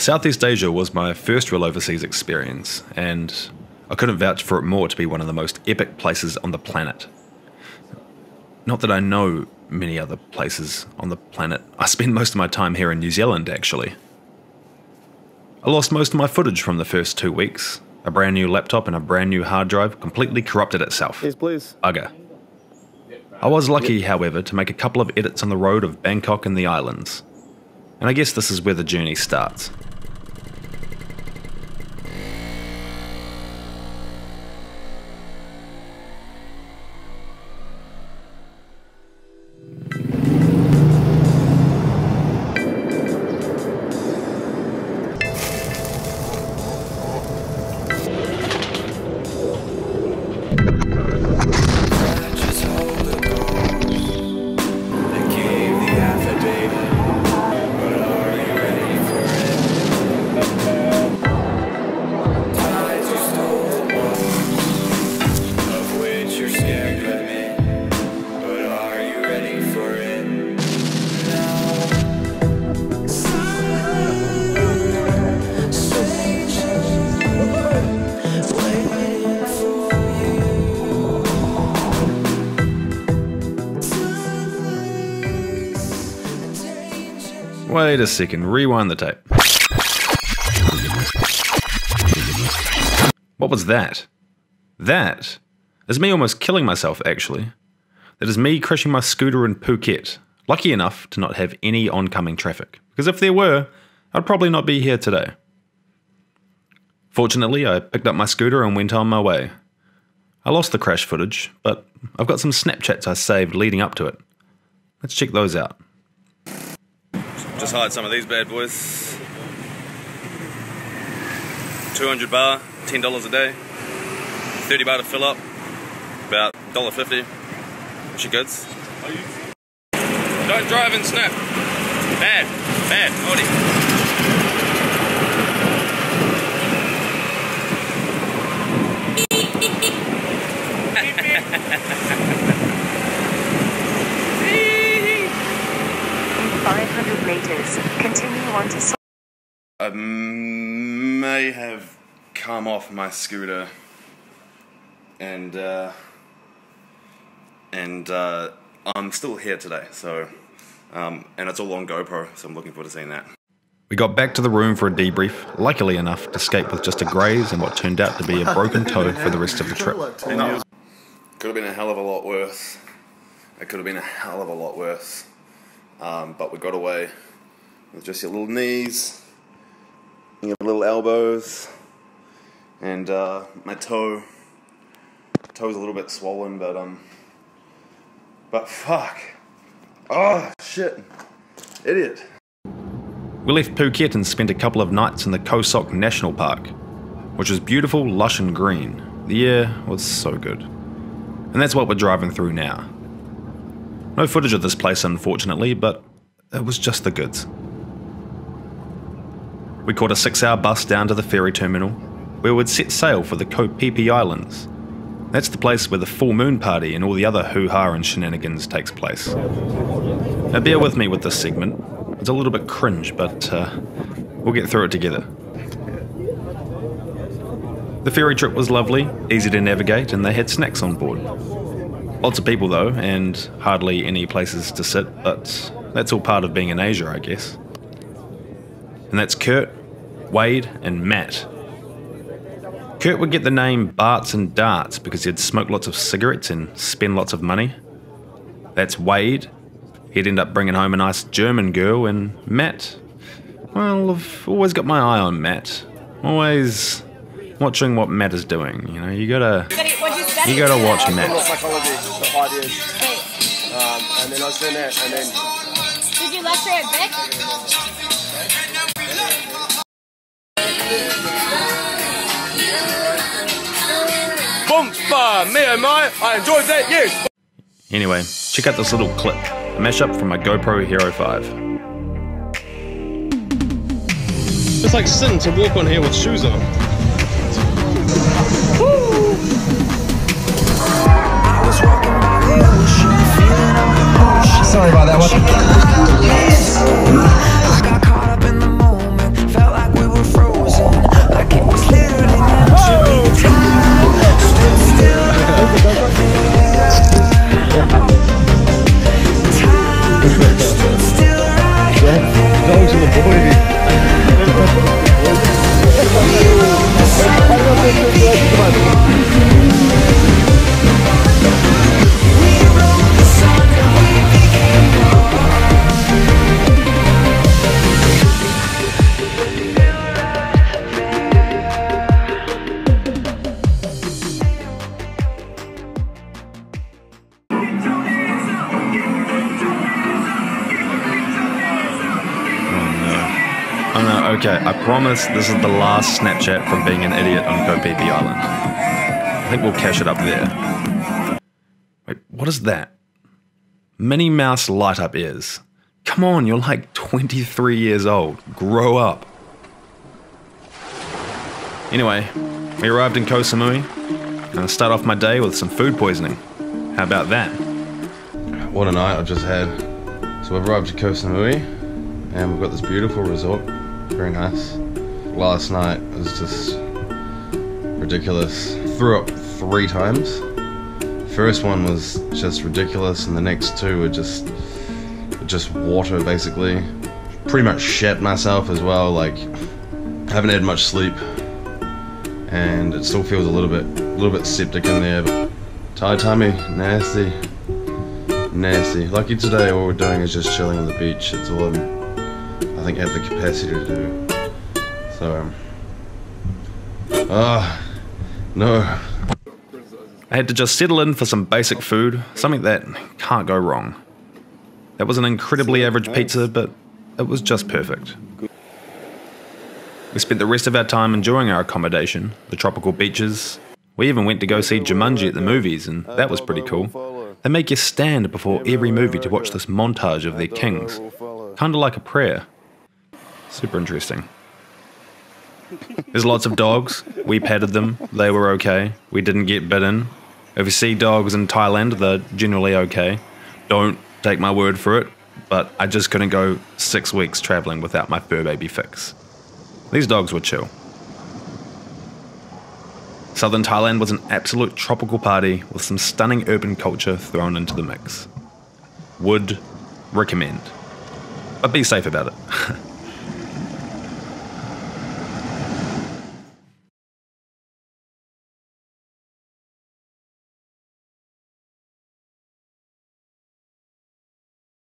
Southeast Asia was my first real overseas experience, and I couldn't vouch for it more to be one of the most epic places on the planet. Not that I know many other places on the planet. I spend most of my time here in New Zealand, actually. I lost most of my footage from the first 2 weeks. A brand new laptop and a brand new hard drive completely corrupted itself. Yes, please. Bugger. I was lucky, however, to make a couple of edits on the road of Bangkok and the islands. And I guess this is where the journey starts. Wait a second, rewind the tape. What was that? That is me almost killing myself, actually. That is me crashing my scooter in Phuket, lucky enough to not have any oncoming traffic, because if there were, I'd probably not be here today. Fortunately, I picked up my scooter and went on my way. I lost the crash footage, but I've got some Snapchats I saved leading up to it. Let's check those out. Just hired some of these bad boys. 200 baht, $10 a day. 30 baht to fill up, about $1.50. She goods. Don't drive and snap. Bad, bad, naughty. In 500 meters, continue on to... I may have come off my scooter and I'm still here today, so and it's all on GoPro, so I'm looking forward to seeing that. We got back to the room for a debrief, luckily enough to escape with just a graze and what turned out to be a broken toe for the rest of the trip. Could have been a hell of a lot worse. It could have been a hell of a lot worse. But we got away with just your little knees, your little elbows, and my toe's a little bit swollen, but fuck. Oh shit, idiot. We left Phuket and spent a couple of nights in the Khao Sok National Park, which was beautiful, lush and green. The air was so good. And that's what we're driving through now. No footage of this place, unfortunately, but it was just the goods. We caught a 6-hour bus down to the ferry terminal, where we'd set sail for the Koh Phi Islands. That's the place where the full moon party and all the other hoo-ha and shenanigans takes place. Now bear with me with this segment. It's a little bit cringe, but we'll get through it together. The ferry trip was lovely, easy to navigate, and they had snacks on board. Lots of people though, and hardly any places to sit, but that's all part of being in Asia, I guess. And that's Kurt, Wade, and Matt. Kurt would get the name Barts and Darts because he'd smoke lots of cigarettes and spend lots of money. That's Wade. He'd end up bringing home a nice German girl, and Matt, well, I've always got my eye on Matt. Always watching what Matt is doing, you know, you gotta watch Matt. Psychology for 5 years. And then I was doing that, and then... Did you lecture at Vic? I enjoyed that, yes! Anyway, check out this little clip, a mashup from my GoPro Hero 5. It's like sin to walk on here with shoes on. Woo! Sorry about that one. Okay, I promise this is the last Snapchat from being an idiot on Koh Phi Phi Island. I think we'll cash it up there. Wait, what is that? Minnie Mouse light up ears. Come on, you're like 23 years old. Grow up. Anyway, we arrived in Koh Samui. I'm gonna start off my day with some food poisoning. How about that? What a night I've just had. So we've arrived at Koh Samui and we've got this beautiful resort. Very nice. Last night was just ridiculous. Threw up 3 times. First one was just ridiculous and the next 2 were just water basically. Pretty much shat myself as well, like haven't had much sleep and it still feels a little bit septic in there, but Thai tummy, nasty. Lucky today all we're doing is just chilling on the beach. It's all I think have the capacity to do. So no. I had to just settle in for some basic food, something that can't go wrong. That was an incredibly average pizza, but it was just perfect. We spent the rest of our time enjoying our accommodation, the tropical beaches. We even went to go see Jumanji at the movies, and that was pretty cool. They make you stand before every movie to watch this montage of their kings. Kinda like a prayer. Super interesting. There's lots of dogs. We petted them. They were okay. We didn't get bitten. If you see dogs in Thailand, they're generally okay. Don't take my word for it, but I just couldn't go 6 weeks traveling without my fur baby fix. These dogs were chill. Southern Thailand was an absolute tropical party with some stunning urban culture thrown into the mix. Would recommend. But be safe about it.